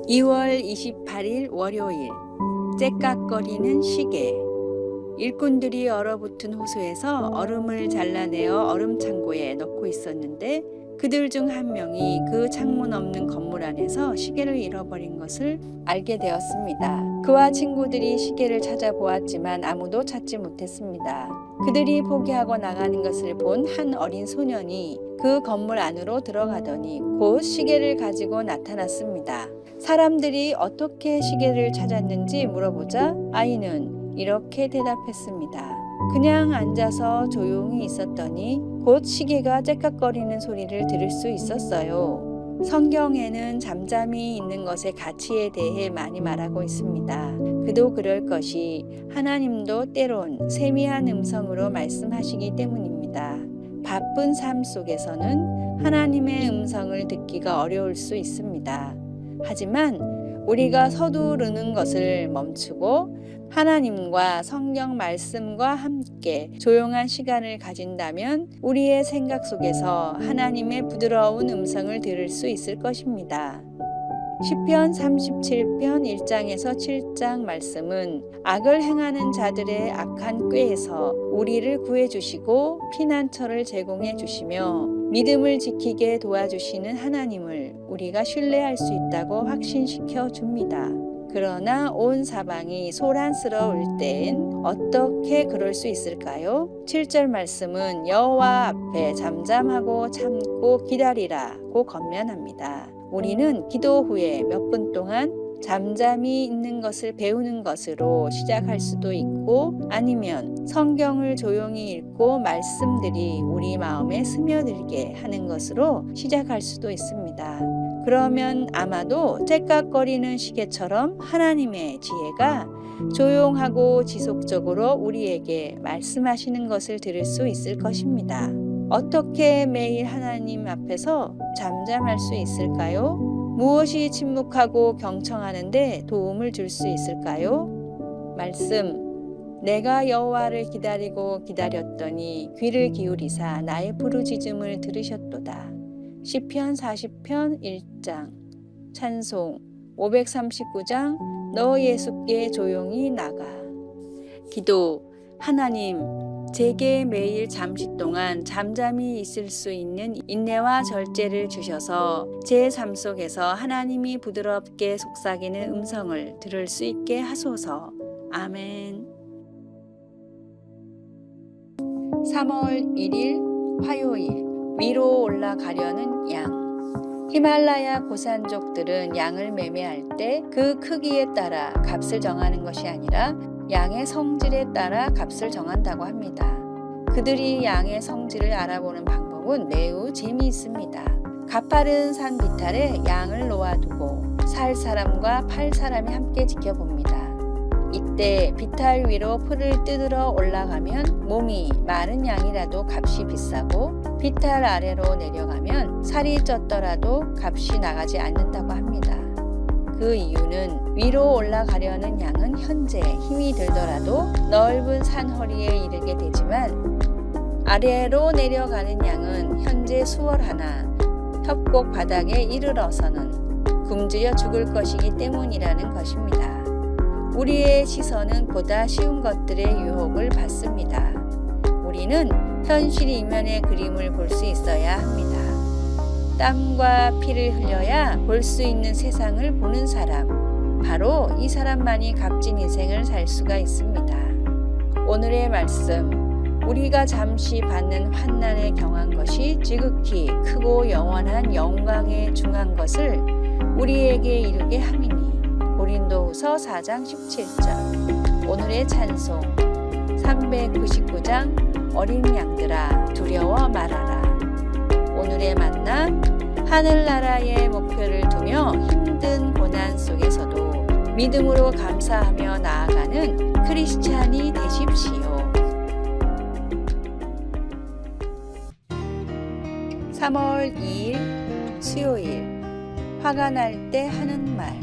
2월 28일 월요일. 째깍거리는 시계. 일꾼들이 얼어붙은 호수에서 얼음을 잘라내어 얼음 창고에 넣고 있었는데 그들 중 한 명이 그 창문 없는 건물 안에서 시계를 잃어버린 것을 알게 되었습니다. 그와 친구들이 시계를 찾아보았지만 아무도 찾지 못했습니다. 그들이 포기하고 나가는 것을 본 한 어린 소년이 그 건물 안으로 들어가더니 곧 시계를 가지고 나타났습니다. 사람들이 어떻게 시계를 찾았는지 물어보자 아이는 이렇게 대답했습니다. 그냥 앉아서 조용히 있었더니 곧 시계가 째깍거리는 소리를 들을 수 있었어요. 성경에는 잠잠히 있는 것의 가치에 대해 많이 말하고 있습니다. 그도 그럴 것이 하나님도 때론 세미한 음성으로 말씀하시기 때문입니다. 바쁜 삶 속에서는 하나님의 음성을 듣기가 어려울 수 있습니다. 하지만 우리가 서두르는 것을 멈추고 하나님과 성경 말씀과 함께 조용한 시간을 가진다면 우리의 생각 속에서 하나님의 부드러운 음성을 들을 수 있을 것입니다. 시편 37편 1장에서 7장 말씀은 악을 행하는 자들의 악한 꾀에서 우리를 구해주시고 피난처를 제공해 주시며 믿음을 지키게 도와주시는 하나님을 우리가 신뢰할 수 있다고 확신시켜 줍니다. 그러나 온 사방이 소란스러울 땐 어떻게 그럴 수 있을까요? 7절 말씀은 여호와 앞에 잠잠하고 참고 기다리라고 권면합니다. 우리는 기도 후에 몇 분 동안 잠잠히 있는 것을 배우는 것으로 시작할 수도 있고 아니면 성경을 조용히 읽고 말씀들이 우리 마음에 스며들게 하는 것으로 시작할 수도 있습니다. 그러면 아마도 째깍거리는 시계처럼 하나님의 지혜가 조용하고 지속적으로 우리에게 말씀하시는 것을 들을 수 있을 것입니다. 어떻게 매일 하나님 앞에서 잠잠할 수 있을까요? 무엇이 침묵하고 경청하는데 도움을 줄 수 있을까요? 말씀, 내가 여호와를 기다리고 기다렸더니 귀를 기울이사 나의 부르짖음을 들으셨도다. 시편 40편 1장. 찬송 539장 너 예수께 조용히 나가. 기도, 하나님, 제게 매일 잠시 동안 잠잠히 있을 수 있는 인내와 절제를 주셔서 제 삶 속에서 하나님이 부드럽게 속삭이는 음성을 들을 수 있게 하소서. 아멘. 3월 1일 화요일. 위로 올라가려는 양. 히말라야 고산족들은 양을 매매할 때 그 크기에 따라 값을 정하는 것이 아니라 양의 성질에 따라 값을 정한다고 합니다. 그들이 양의 성질을 알아보는 방법은 매우 재미있습니다. 가파른 산 비탈에 양을 놓아두고 살 사람과 팔 사람이 함께 지켜봅니다. 이때 비탈 위로 풀을 뜯으러 올라가면 몸이 마른 양이라도 값이 비싸고 비탈 아래로 내려가면 살이 쪘더라도 값이 나가지 않는다고 합니다. 그 이유는 위로 올라가려는 양은 현재 힘이 들더라도 넓은 산허리에 이르게 되지만 아래로 내려가는 양은 현재 수월하나 협곡 바닥에 이르러서는 굶주려 죽을 것이기 때문이라는 것입니다. 우리의 시선은 보다 쉬운 것들의 유혹을 받습니다. 우리는 현실 이면의 그림을 볼 수 있어야 합니다. 땀과 피를 흘려야 볼 수 있는 세상을 보는 사람, 바로 이 사람만이 값진 인생을 살 수가 있습니다. 오늘의 말씀, 우리가 잠시 받는 환난에 경한 것이 지극히 크고 영원한 영광에 중한 것을 우리에게 이루게 함이니. 고린도후서 4장 17절. 오늘의 찬송 399장 어린 양들아 두려워 말아라. 오늘의 만나, 하늘나라의 목표를 두며 힘든 고난 속에서도 믿음으로 감사하며 나아가는 크리스찬이 되십시오. 3월 2일 수요일. 화가 날 때 하는 말.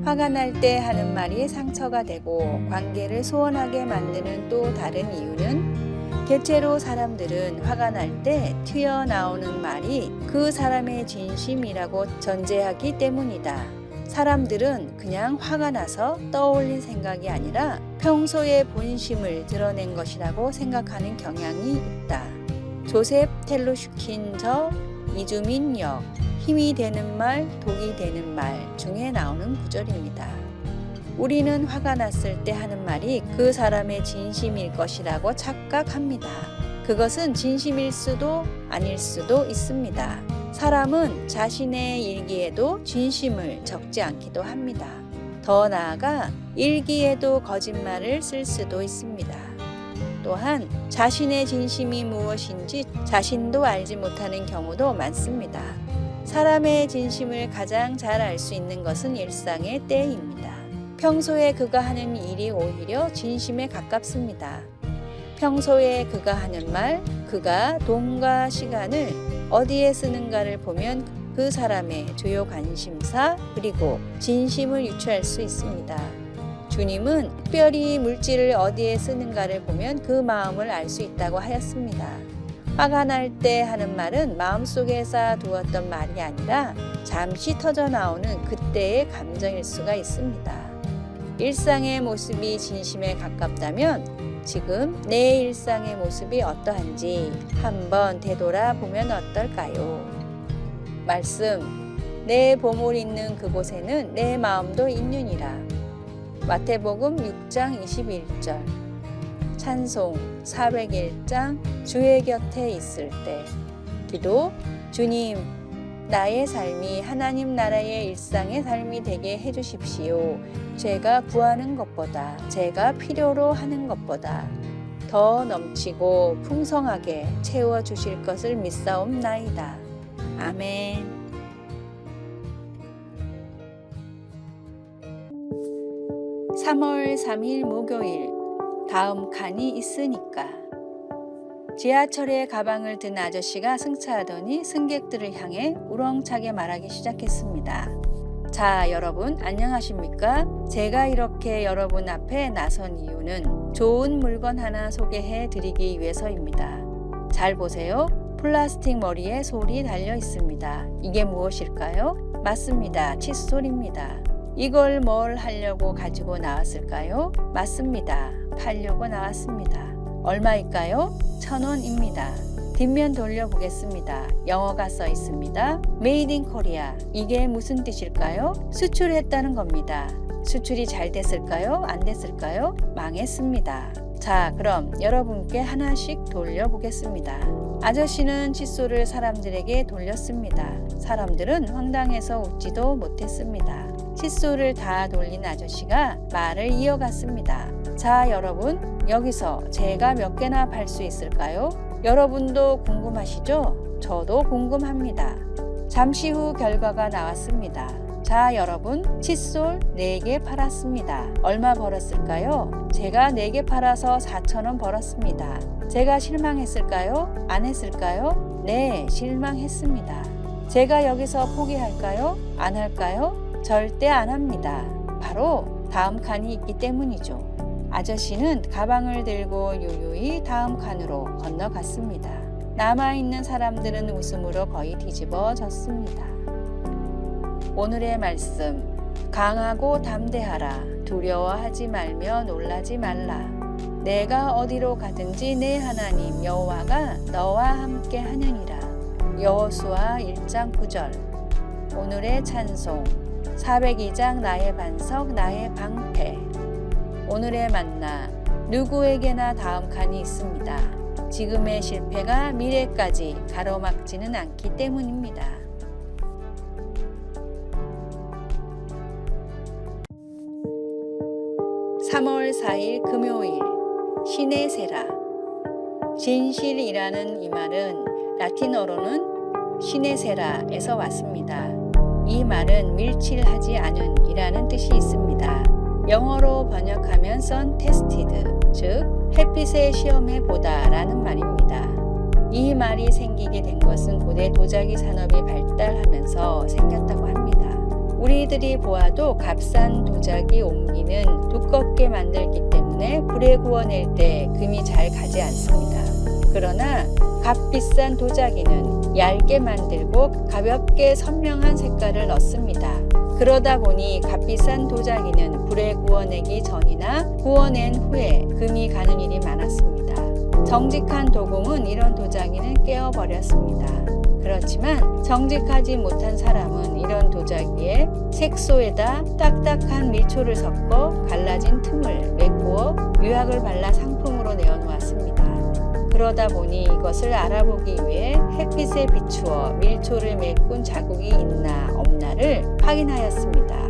화가 날 때 하는 말이 상처가 되고 관계를 소원하게 만드는 또 다른 이유는 대체로 사람들은 화가 날 때 튀어나오는 말이 그 사람의 진심이라고 전제하기 때문이다. 사람들은 그냥 화가 나서 떠올린 생각이 아니라 평소의 본심을 드러낸 것이라고 생각하는 경향이 있다. 조셉 텔루슈킨저 이주민 역 힘이 되는 말, 독이 되는 말 중에 나오는 구절입니다. 우리는 화가 났을 때 하는 말이 그 사람의 진심일 것이라고 착각합니다. 그것은 진심일 수도 아닐 수도 있습니다. 사람은 자신의 일기에도 진심을 적지 않기도 합니다. 더 나아가 일기에도 거짓말을 쓸 수도 있습니다. 또한 자신의 진심이 무엇인지 자신도 알지 못하는 경우도 많습니다. 사람의 진심을 가장 잘 알 수 있는 것은 일상의 때입니다. 평소에 그가 하는 일이 오히려 진심에 가깝습니다. 평소에 그가 하는 말, 그가 돈과 시간을 어디에 쓰는가를 보면 그 사람의 주요 관심사 그리고 진심을 유추할 수 있습니다. 주님은 특별히 물질을 어디에 쓰는가를 보면 그 마음을 알 수 있다고 하였습니다. 화가 날 때 하는 말은 마음속에 쌓아두었던 말이 아니라 잠시 터져 나오는 그때의 감정일 수가 있습니다. 일상의 모습이 진심에 가깝다면 지금 내 일상의 모습이 어떠한지 한번 되돌아보면 어떨까요? 말씀, 내 보물 있는 그곳에는 내 마음도 있느니라. 마태복음 6장 21절. 찬송 401장 주의 곁에 있을 때. 기도, 주님, 나의 삶이 하나님 나라의 일상의 삶이 되게 해주십시오. 제가 구하는 것보다, 제가 필요로 하는 것보다 더 넘치고 풍성하게 채워주실 것을 믿사옵나이다. 아멘. 3월 3일 목요일, 다음 칸이 있으니까. 지하철에 가방을 든 아저씨가 승차하더니 승객들을 향해 우렁차게 말하기 시작했습니다. 자, 여러분 안녕하십니까? 제가 이렇게 여러분 앞에 나선 이유는 좋은 물건 하나 소개해 드리기 위해서입니다. 잘 보세요. 플라스틱 머리에 솔이 달려 있습니다. 이게 무엇일까요? 맞습니다. 칫솔입니다. 이걸 뭘 하려고 가지고 나왔을까요? 맞습니다. 팔려고 나왔습니다. 얼마일까요? 1,000원입니다. 뒷면 돌려보겠습니다. 영어가 써 있습니다. Made in Korea. 이게 무슨 뜻일까요? 수출했다는 겁니다. 수출이 잘 됐을까요? 안 됐을까요? 망했습니다. 자, 그럼 여러분께 하나씩 돌려보겠습니다. 아저씨는 칫솔을 사람들에게 돌렸습니다. 사람들은 황당해서 웃지도 못했습니다. 칫솔을 다 돌린 아저씨가 말을 이어갔습니다. 자, 여러분, 여기서 제가 몇 개나 팔 수 있을까요? 여러분도 궁금하시죠? 저도 궁금합니다. 잠시 후 결과가 나왔습니다. 자, 여러분, 칫솔 4개 팔았습니다. 얼마 벌었을까요? 제가 4개 팔아서 4,000원 벌었습니다. 제가 실망했을까요? 안 했을까요? 네, 실망했습니다. 제가 여기서 포기할까요? 안 할까요? 절대 안 합니다. 바로 다음 칸이 있기 때문이죠. 아저씨는 가방을 들고 유유히 다음 칸으로 건너갔습니다. 남아있는 사람들은 웃음으로 거의 뒤집어졌습니다. 오늘의 말씀, 강하고 담대하라. 두려워하지 말며 놀라지 말라. 내가 어디로 가든지 내 하나님 여호와가 너와 함께 하느니라. 여호수아 1장 9절. 오늘의 찬송, 402장 나의 반석 나의 방패. 오늘의 만나, 누구에게나 다음 칸이 있습니다. 지금의 실패가 미래까지 가로막지는 않기 때문입니다. (3월 4일) 금요일, 신의 세라. 진실이라는 이 말은 라틴어로는 신의 세라에서 왔습니다. 이 말은 밀칠하지 않은 이라는 뜻이 있습니다. 영어로 번역하면 sun tested, 즉 햇빛에 시험해 보다라는 말입니다. 이 말이 생기게 된 것은 고대 도자기 산업이 발달하면서 생겼다고 합니다. 우리들이 보아도 값싼 도자기 옹기는 두껍게 만들기 때문에 불에 구워낼 때 금이 잘 가지 않습니다. 그러나 값비싼 도자기는 얇게 만들고 가볍게 선명한 색깔을 넣습니다. 그러다 보니 값비싼 도자기는 불에 구워내기 전이나 구워낸 후에 금이 가는 일이 많았습니다. 정직한 도공은 이런 도자기는 깨어버렸습니다. 그렇지만 정직하지 못한 사람은 이런 도자기에 색소에다 딱딱한 밀초를 섞어 갈라진 틈을 메꾸어 유약을 발라 상품으로 내어놓았습니다. 그러다 보니 이것을 알아보기 위해 햇빛에 비추어 밀초를 메꾼 자국이 있나 없나를 확인하였습니다.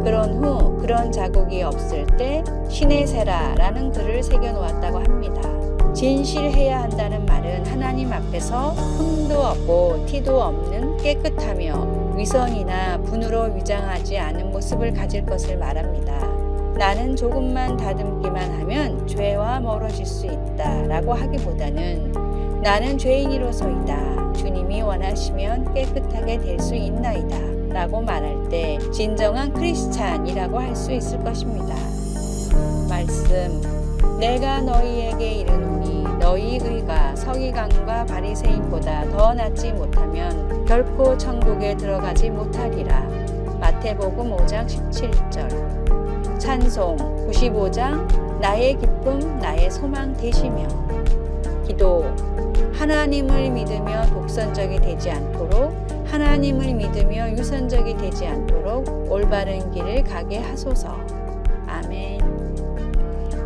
그런 후 그런 자국이 없을 때 시내세라라는 글을 새겨놓았다고 합니다. 진실해야 한다는 말은 하나님 앞에서 흠도 없고 티도 없는 깨끗하며 위선이나 분으로 위장하지 않은 모습을 가질 것을 말합니다. 나는 조금만 다듬기만 하면 죄와 멀어질 수 있다 라고 하기보다는 나는 죄인이로소이다. 주님이 원하시면 깨끗하게 될 수 있나이다 라고 말할 때 진정한 크리스찬이라고 할 수 있을 것입니다. 말씀, 내가 너희에게 이르노니 너희 의가 서기관과 바리새인보다 더 낫지 못하면 결코 천국에 들어가지 못하리라. 마태복음 5장 17절. 찬송 95장 나의 기쁨 나의 소망 되시며. 기도, 하나님을 믿으며 독선적이 되지 않도록, 하나님을 믿으며 유선적이 되지 않도록 올바른 길을 가게 하소서. 아멘.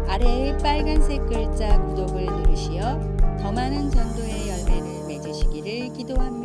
아래의 빨간색 글자 구독을 누르시어 더 많은 전도의 열매를 맺으시기를 기도합니다.